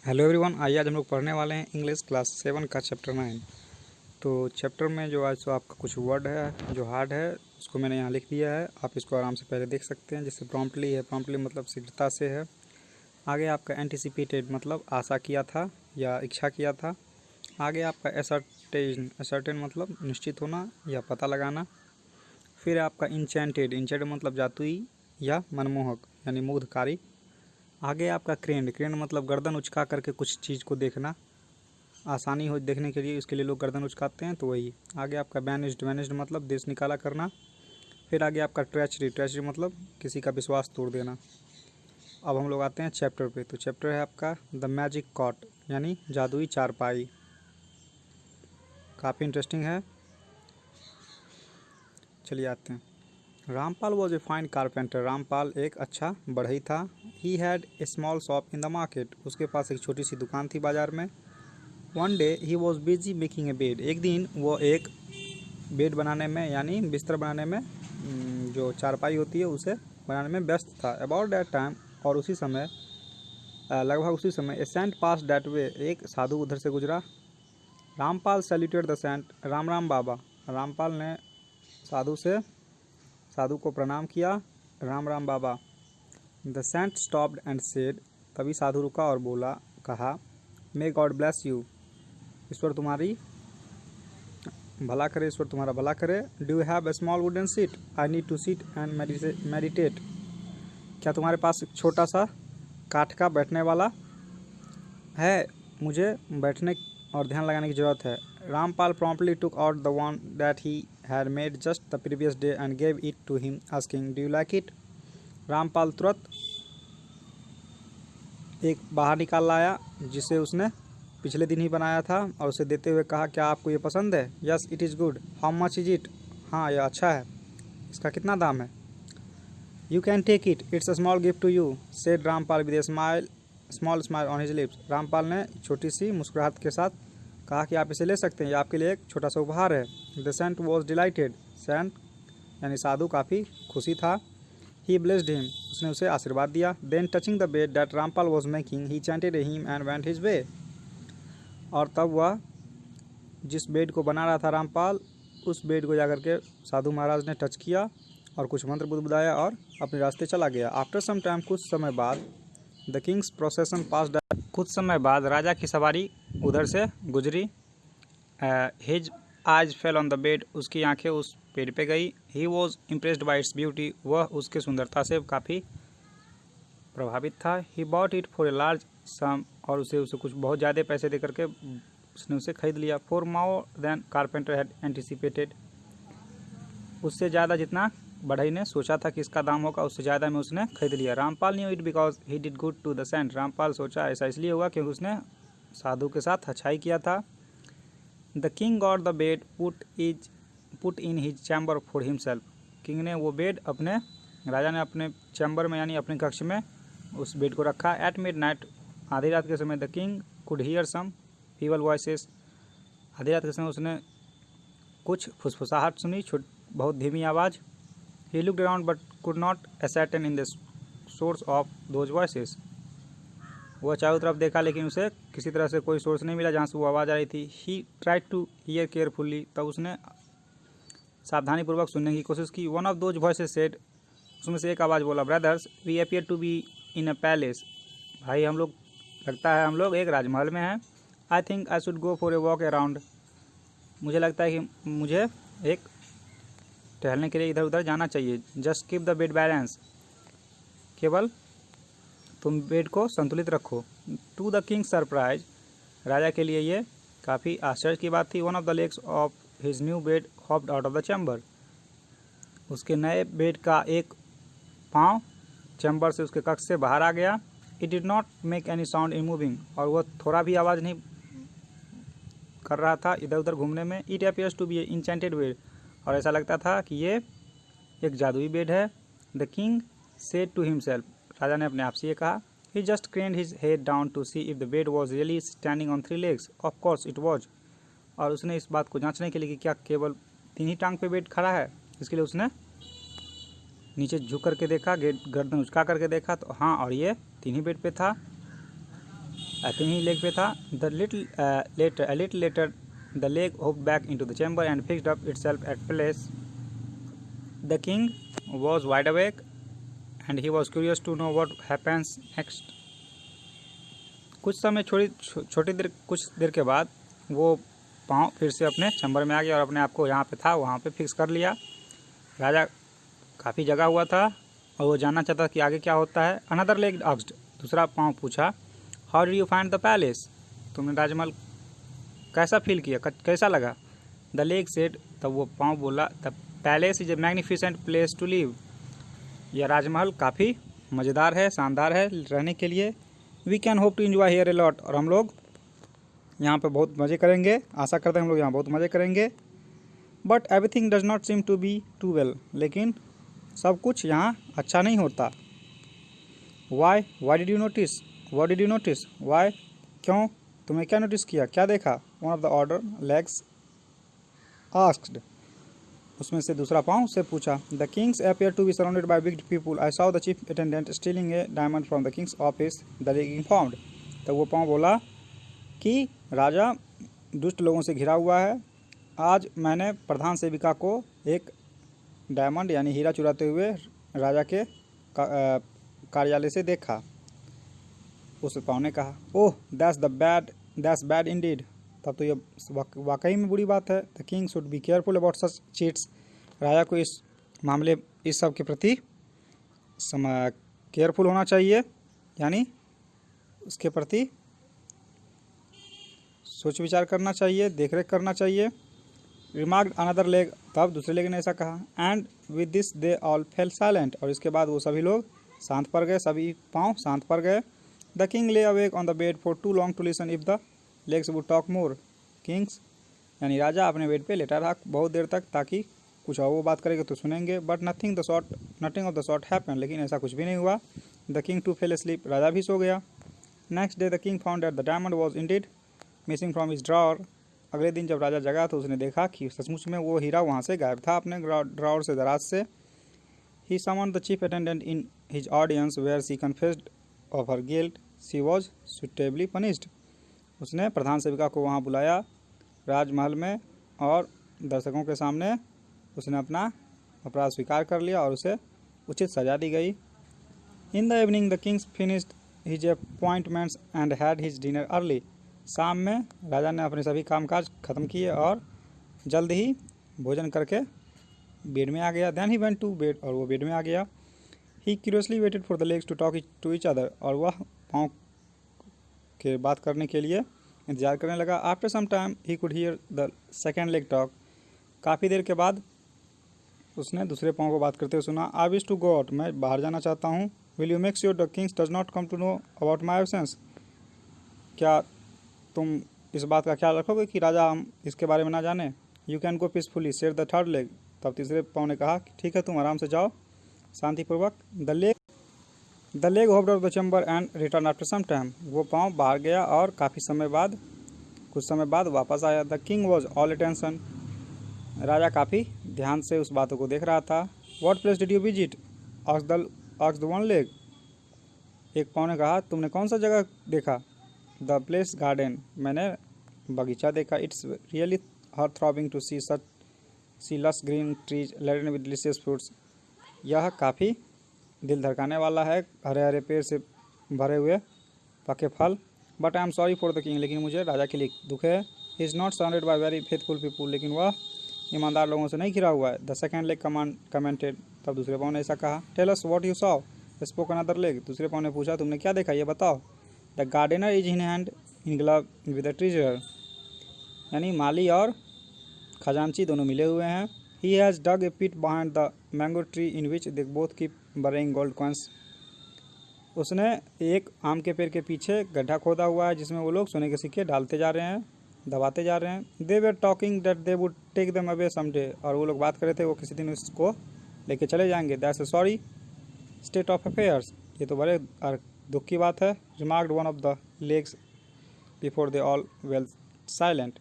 Hello everyone, आइए आज हम लोग पढ़ने वाले हैं इंग्लिश क्लास 7 का चैप्टर 9। तो चैप्टर में जो आज तो आपका कुछ वर्ड है जो हार्ड है उसको मैंने यहाँ लिख दिया है। आप इसको आराम से पहले देख सकते हैं। जैसे प्रॉम्प्टली है, प्रॉम्प्टली मतलब शीघ्रता से है। आगे आपका एंटिसिपेटेड मतलब आशा किया था या इच्छा किया था। आगे आपका एसर्टेन, एसर्टेन मतलब निश्चित होना या पता लगाना। फिर आपका इंचेंटेड, इंचेंटेड मतलब जादुई या मनमोहक यानी मुग्धकारी। आगे आपका क्रेंड, क्रेंड मतलब गर्दन उचका करके कुछ चीज़ को देखना, आसानी हो देखने के लिए, इसके लिए लोग गर्दन उचकाते हैं, तो वही। आगे आपका बैनिस्ड, बैनिस्ड मतलब देश निकाला करना। फिर आगे आपका ट्रेचरी, ट्रेचरी मतलब किसी का विश्वास तोड़ देना। अब हम लोग आते हैं चैप्टर पे। तो चैप्टर है आपका द मैजिक कॉट यानी जादुई चारपाई। काफ़ी इंटरेस्टिंग है। चलिए आते हैं। Rampal was a fine carpenter, Rampal एक अच्छा बढ़ई था। He had a small shop in the market, उसके पास एक छोटी सी दुकान थी बाजार में। One day he was busy making a bed, एक दिन वो एक बेड बनाने में यानी बिस्तर बनाने में, जो चारपाई होती है उसे बनाने में व्यस्त था। अबाउट दैट टाइम, और उसी समय, लगभग उसी समय, ए सेंट पास दैट वे, एक साधु उधर से गुजरा। Rampal saluted the saint, Ram Ram baba, Rampal ने साधु को प्रणाम किया, राम राम बाबा। The saint stopped and said, तभी साधु रुका और बोला, कहा, मे गॉड ब्लेस यू, ईश्वर तुम्हारी भला करे, ईश्वर तुम्हारा भला करे। Do you have a small wooden seat, I need to seat and meditate, क्या तुम्हारे पास एक छोटा सा काठ का बैठने वाला है, मुझे बैठने और ध्यान लगाने की ज़रूरत है। Rampal promptly took out the one that he had made just the previous day and gave it to him asking, do you like it. Rampal तुरंत एक बाहर निकाल लाया जिसे उसने पिछले दिन ही बनाया था और उसे देते हुए कहा, क्या आपको ये पसंद है। Yes it is good, how much is it, हाँ यह अच्छा है, इसका कितना दाम है। You can take it, it's a small gift to you, said Rampal with a small smile on his lips, Rampal ने छोटी सी मुस्कुराहट के साथ कहा कि आप इसे ले सकते हैं, यह आपके लिए एक छोटा सा उपहार है। The saint was delighted, saint यानी साधु काफ़ी खुशी था। ही ब्लेस्ड हिम, उसने उसे आशीर्वाद दिया। Then touching the bed that Rampal was making he chanted him and went his way, और तब वह जिस बेड को बना रहा था रामपाल, उस बेड को जाकर के साधु महाराज ने टच किया और कुछ मंत्र बुदबुदाया और अपने रास्ते चला गया। आफ्टर सम टाइम, कुछ समय बाद, द किंग्स प्रोसेसन पास्ड, कुछ समय बाद राजा की सवारी उधर से गुजरी। His eyes fell on the bed, उसकी आंखें उस पेड़ पे गई। He was impressed by its beauty, वह उसके सुंदरता से काफ़ी प्रभावित था। He bought it for a large सम, और उसे कुछ बहुत ज़्यादा पैसे दे करके उसने उसे खरीद लिया। For more than carpenter had anticipated, उससे ज़्यादा जितना बढ़ई ने सोचा था कि इसका दाम होगा, उससे ज़्यादा में उसने खरीद लिया। Rampal knew it because he did good to the saint, Rampal सोचा ऐसा इसलिए होगा क्योंकि उसने साधु के साथ अच्छाई किया था। The king got the bed put in his chamber for himself, king ने वो बेड अपने, राजा ने अपने चैम्बर में यानी अपने कक्ष में उस बेड को रखा। एट मिड नाइट, आधी रात के समय, the king could hear some feeble voices, आधी रात के समय उसने कुछ फुसफुसाहट सुनी, बहुत धीमी आवाज़। He looked around but could not ascertain in the source of those voices, वह चारों तरफ देखा लेकिन उसे किसी तरह से कोई सोर्स नहीं मिला जहाँ से वो आवाज़ आ रही थी। He tried to hear carefully, तब उसने सावधानीपूर्वक सुनने की कोशिश की। One of those voices said, उसमें से एक आवाज़ बोला, brothers we appear to be in a palace, भाई हम लोग, लगता है हम लोग एक राजमहल में हैं। I think I should go for a walk around, मुझे लगता है कि मुझे एक टहलने के लिए इधर उधर जाना चाहिए। Just keep the bed balance, केवल तुम बेड को संतुलित रखो। टू द किंग सरप्राइज, राजा के लिए ये काफ़ी आश्चर्य की बात थी। One of the legs of his new bad hopped out of the chamber, उसके नए बेड का एक पाँव चैम्बर से, उसके कक्ष से बाहर आ गया। It did not make any sound in moving, और वह थोड़ा भी आवाज़ नहीं कर रहा था इधर उधर घूमने में। It appears to be a enchanted bed, और ऐसा लगता था कि ये एक जादुई बेड है। The king said to himself, राजा ने अपने आप से ये कहा। He just craned his head down to see if the bed was really standing on 3 legs, of course it was, और उसने इस बात को जांचने के लिए कि क्या केवल 3 ही टांग पे बेड खड़ा है, इसके लिए उसने नीचे झुक करके देखा, गर्दन उचका करके देखा, तो हाँ, और ये 3 ही बेड पे था। किन्हीं लेग पे था। The little later the leg hop back into the chamber and fixed up itself at place. The king was wide awake and he was curious to know what happens next. कुछ देर के बाद वो पाँव फिर से अपने चैम्बर में आ गया और अपने आप को यहाँ पे था वहाँ पे फिक्स कर लिया। राजा काफ़ी जगा हुआ था और वो जानना चाहता कि आगे क्या होता है। अनदर लेग आस्क्ड, दूसरा पाँव पूछा, how did you find the palace, तुमने राजमहल कैसा फील किया, कैसा लगा। द लेग सेड, तब वो पाँव बोला, the palace is a magnificent place to live, यह राजमहल काफ़ी मज़ेदार है, शानदार है रहने के लिए। We can hope to enjoy here a lot, और हम लोग यहाँ पे बहुत मज़े करेंगे, आशा करते हैं हम लोग यहाँ बहुत मज़े करेंगे। But everything does not seem to be too well, लेकिन सब कुछ यहाँ अच्छा नहीं होता। Why did you notice, what did you notice, why, क्यों, तुमने क्या नोटिस किया, क्या देखा। One of the other legs asked, उसमें से दूसरा पाँव से पूछा। The kings appear to be surrounded by big people, I saw the chief attendant stealing a diamond from the king's office, the leg informed. तो वो पाँव बोला कि राजा दुष्ट लोगों से घिरा हुआ है, आज मैंने प्रधान सेविका को एक डायमंड यानी हीरा चुराते हुए राजा के कार्यालय से देखा। उस पाँव ने कहा, ओह दैट्स बैड इंडीड, तब तो ये वाकई में बुरी बात है। The king should be careful about such cheats, राजा को इस सब के प्रति केयरफुल होना चाहिए, यानी उसके प्रति सोच विचार करना चाहिए, देखरेख करना चाहिए। रिमार्क्ड अनदर लेग, तब दूसरे लेग ने ऐसा कहा। And with this they all fail silent, और इसके बाद वो सभी लोग शांत पड़ गए, सभी पाँव शांत पड़ गए। The king lay awake on the bed for too long to listen if the legs would talk more, kings यानी राजा अपने बेड पे लेटा रहा बहुत देर तक ताकि कुछ और वो बात करेंगे तो सुनेंगे। But nothing of the sort happen, लेकिन ऐसा कुछ भी नहीं हुआ। The king too fell sleep, राजा भी सो गया। Next day the king found that the diamond was indeed missing from his drawer, अगले दिन जब राजा जगा तो उसने देखा कि सचमुच में वो हीरा वहाँ से गायब था अपने ड्रॉअर से, दराज से। He summoned the chief attendant in his audience where she confessed of her guilt, she was suitably punished, उसने प्रधान सेविका को वहाँ बुलाया राजमहल में और दर्शकों के सामने उसने अपना अपराध स्वीकार कर लिया और उसे उचित सजा दी गई। In the evening the Kings finished his appointments and had his dinner early, शाम में राजा ने अपने सभी कामकाज खत्म किए और जल्द ही भोजन करके बेड में आ गया। Then he went to bed, और वो बेड में आ गया। He curiously waited for the legs to talk to each other, और वह पाँव के बात करने के लिए इंतजार करने लगा। After some time he could hear the second leg talk, काफ़ी देर के बाद उसने दूसरे पाँव को बात करते हुए सुना। I wish to go out, मैं बाहर जाना चाहता हूँ। Will you make sure the kings does not come to know about my absence, क्या तुम इस बात का ख्याल रखोगे कि राजा हम इसके बारे में ना जाने। You can go peacefully said the third leg, तब तीसरे पाँव ने कहा ठीक है तुम आराम से जाओ शांतिपूर्वक। The leg hopped out the chamber and return after some time, वो पाँव बाहर गया और कुछ समय बाद वापस आया। The king was all attention, राजा काफ़ी ध्यान से उस बातों को देख रहा था। What place did you visit, asked the one leg, एक पाँव ने कहा तुमने कौन सा जगह देखा। द प्लेस गार्डन, मैंने बगीचा देखा। It's really heart throbbing to see lush green trees laden with delicious fruits, यह काफ़ी दिल धड़काने वाला है, हरे हरे पेड़ से भरे हुए पके फल। But I am sorry for the king, लेकिन मुझे राजा के लिए दुख है। He is not surrounded by very faithful people, लेकिन वह ईमानदार लोगों से नहीं घिरा हुआ है। द सेकेंड लेग कमेंटेड, तब दूसरे पाँव ने ऐसा कहा। Tell us what you saw, spoke another leg, दूसरे पाँव ने पूछा तुमने क्या देखा ये बताओ। The gardener is in hand in glove with the treasure, यानी माली और खजांची दोनों मिले हुए हैं। He has dug a pit behind the mango tree in which they both keep burying gold coins, उसने एक आम के पेड़ के पीछे गड्ढा खोदा हुआ है जिसमें वो लोग सोने के सिक्के डालते जा रहे हैं, दबाते जा रहे हैं। They were talking that they would take them away someday, और वो लोग बात कर रहे थे वो किसी दिन उसको लेके चले जाएंगे। That's a sorry state of affairs, ये तो बड़े दुख की बात है। Remarked one of the legs before they all well silent,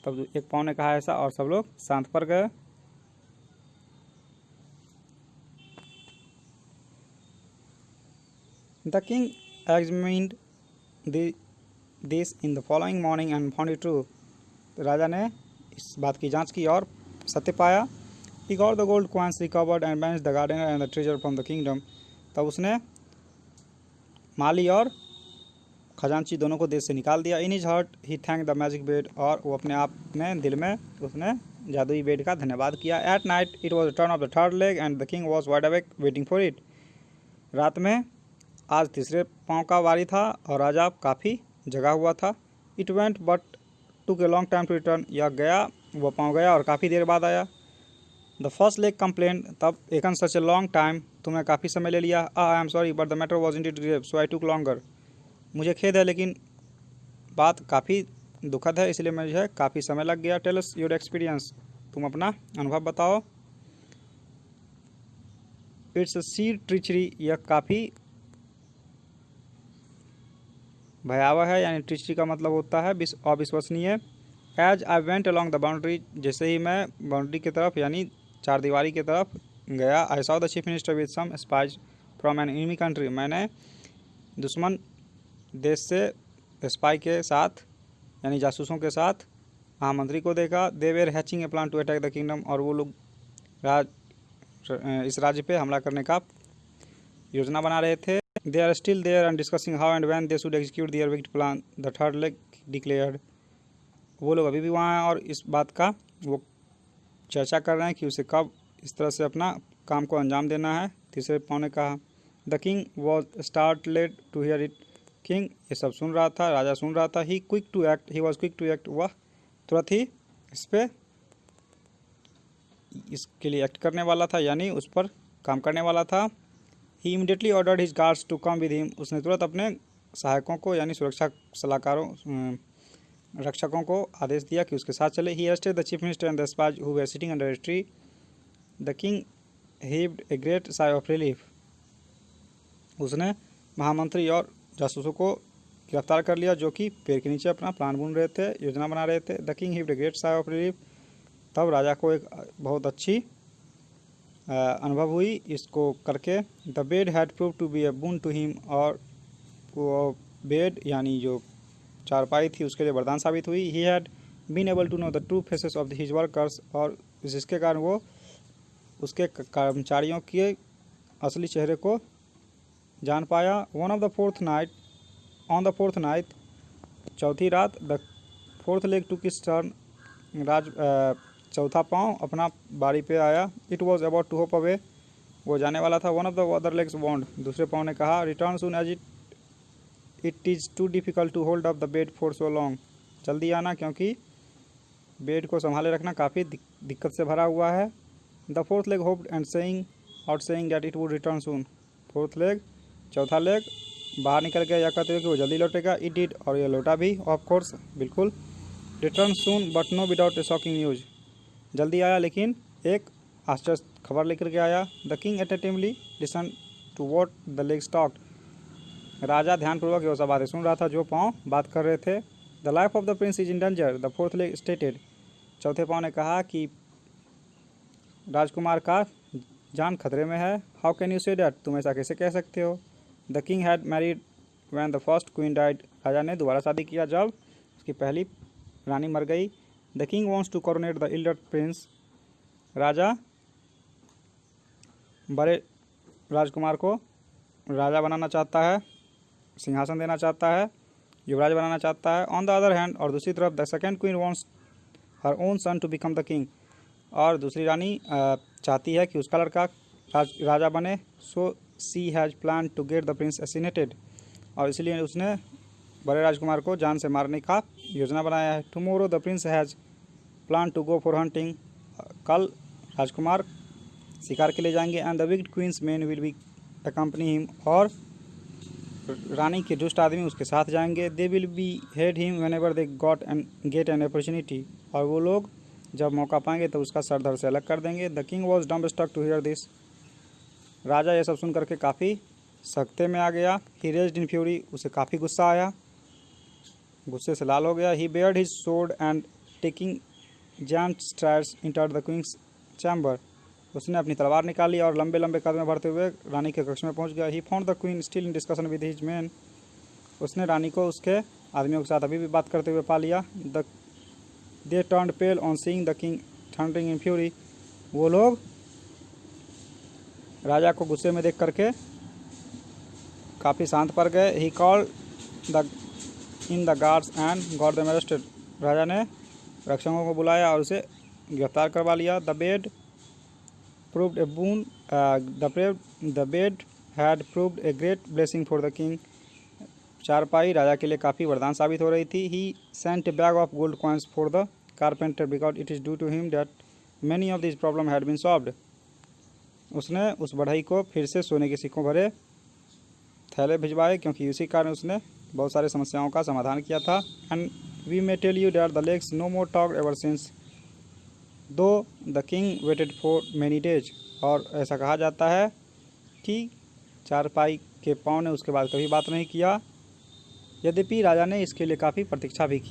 तब एक पाँव ने कहा ऐसा और सब लोग शांत पड़ गए। The king examined the this in the following morning and found it true. राजा ने इस बात की जांच की और सत्य पाया। He got the gold coins recovered and banished the gardener and the treasure from the kingdom. तब उसने माली और खजांची दोनों को देश से निकाल दिया। In his heart he thank the magic bed, और वो अपने आप में दिल में उसने जादुई बेड का धन्यवाद किया। At night it was turn off the third leg and the king was wide awake waiting for it. रात में आज तीसरे पाँव का वारी था और राजा काफ़ी जगा हुआ था। It went but took a long time to return. यह गया, वह पाँव गया और काफ़ी देर बाद आया। द फर्स्ट लेग कंप्लेन, तब taken such a long time, तुम्हें काफ़ी समय ले लिया। I am sorry but the matter was indeed grave so I took longer. मुझे खेद है लेकिन बात काफ़ी दुखद है, इसलिए मुझे काफ़ी समय लग गया। टेल अस योर एक्सपीरियंस, तुम अपना अनुभव बताओ। इट्स अ सी ट्रिचरी, यह काफ़ी भयावह है, यानी ट्रिचरी का मतलब होता है अविश्वसनीय। As I went along the boundary, जैसे ही मैं बाउंड्री की तरफ यानी चार दीवारी की तरफ गया, I saw the chief minister with some spies from an enemy country, मैंने दुश्मन देश से स्पाई के साथ यानी जासूसों के साथ महामंत्री को देखा। They were hatching a plan to attack the kingdom, और वो लोग इस राज्य पे हमला करने का योजना बना रहे थे। They are still there and discussing how and when they should execute their wicked plan, the third leg declared. वो लोग अभी भी वहाँ हैं और इस बात का वो चर्चा कर रहे हैं कि उसे कब इस तरह से अपना काम को अंजाम देना है। तीसरे पाँव ने कहा। The king was startled to hear it, king ये सब सुन रहा था, राजा सुन रहा था। He was quick to act, वह तुरंत ही इस पर इसके लिए एक्ट करने वाला था, यानी उस पर काम करने वाला था। He immediately ordered his guards to come with him, उसने तुरंत अपने सहायकों को यानी सुरक्षा सलाहकारों रक्षकों को आदेश दिया कि उसके साथ चले। He arrested the chief minister and the spies who were sitting under a tree. The king heaved a great sigh of relief, उसने महामंत्री और जासूसों को गिरफ्तार कर लिया जो कि पेड़ के नीचे अपना प्लान बुन रहे थे, योजना बना रहे थे। The king heaved a great sigh of relief, तब राजा को एक बहुत अच्छी अनुभव हुई इसको करके। The bed had prove to be a boon to him, और वो बेड यानी जो चारपाई थी उसके लिए वरदान साबित हुई। He had been able to know the true faces of his workers, और जिसके कारण वो उसके कर्मचारियों के असली चेहरे को जान पाया। ऑन द फोर्थ नाइट, चौथी रात, the fourth leg took his turn, चौथा पाँव अपना बारी पे आया। It was about to hop away, वो जाने वाला था। One of the other legs warned, दूसरे पाँव ने कहा। Return soon as it is too difficult to hold up the bed for so long, जल्दी आना क्योंकि बेड को संभाले रखना काफ़ी दिक्कत से भरा हुआ है। The fourth leg hoped and saying that it would return soon, fourth leg चौथा लेग बाहर निकल गया या कहते हुए कि वो जल्दी लौटेगा। इट डिड, और ये लौटा भी ऑफ कोर्स, बिल्कुल। Return soon but no without a shocking news, जल्दी आया लेकिन एक आश्चर्य खबर लेकर के आया। The king attentively listen to what the legs talked, राजा ध्यानपूर्वक ये सब बातें सुन रहा था जो पाँव बात कर रहे थे। The life of the Prince is in danger, the fourth leg stated, चौथे पाँव ने कहा कि राजकुमार का जान खतरे में है। How can you say that, तुम ऐसा कैसे कह सकते हो। The king had married when the first queen died, राजा ने दोबारा शादी किया जब उसकी पहली रानी मर गई। The king wants to coronate the elder prince, राजा बड़े राजकुमार को राजा बनाना चाहता है, सिंहासन देना चाहता है, युवराज बनाना चाहता है। ऑन द अदर हैंड, और दूसरी तरफ, the second queen wants her own son to become the king, और दूसरी रानी चाहती है कि उसका लड़का राजा बने। So she has plan to get the prince assassinated, और इसलिए उसने बड़े राजकुमार को जान से मारने का योजना बनाया है। Tomorrow the prince has plan to go for hunting, कल राजकुमार शिकार के लिए जाएंगे। And the wicked queen's man will be accompany him, और रानी के दुष्ट आदमी उसके साथ जाएंगे। They will behead him whenever they get an opportunity, और वो लोग जब मौका पाएंगे तो उसका सर धड़ से अलग कर देंगे। The king was dumbstruck to hear this, राजा ये सब सुन करके काफ़ी सख्ते में आ गया। ही रेज्ड इन फ्यूरी, उसे काफ़ी गुस्सा आया, गुस्से से लाल हो गया। He bared his sword and taking giant strides entered the queen's chamber, उसने अपनी तलवार निकाली और लंबे लंबे कदम बढ़ते हुए रानी के कक्ष में पहुंच गया। He found the queen still in discussion with his man, उसने रानी को उसके आदमियों के साथ अभी भी बात करते हुए पा लिया। They turned pale on seeing the king thundering in fury. वो लोग राजा को गुस्से में देख करके काफ़ी शांत पड़ गए। He called in the guards and got them arrested. राजा ने रक्षकों को बुलाया और उसे गिरफ्तार करवा लिया। The bed proved a boon. The bed had proved a great blessing for the king. चारपाई राजा के लिए काफ़ी वरदान साबित हो रही थी। He sent a bag of gold coins for the carpenter because it is due to him that many of these problems had been solved. उसने उस बढ़ई को फिर से सोने के सिक्कों भरे थैले भिजवाए क्योंकि उसी कारण उसने बहुत सारी समस्याओं का समाधान किया था। And we may tell you that the lakes no more talked ever since though the king waited for many days. और ऐसा कहा जाता है कि चारपाई के पाँव ने उसके बाद कभी बात नहीं किया, यद्यपि राजा ने इसके लिए काफ़ी प्रतीक्षा भी की।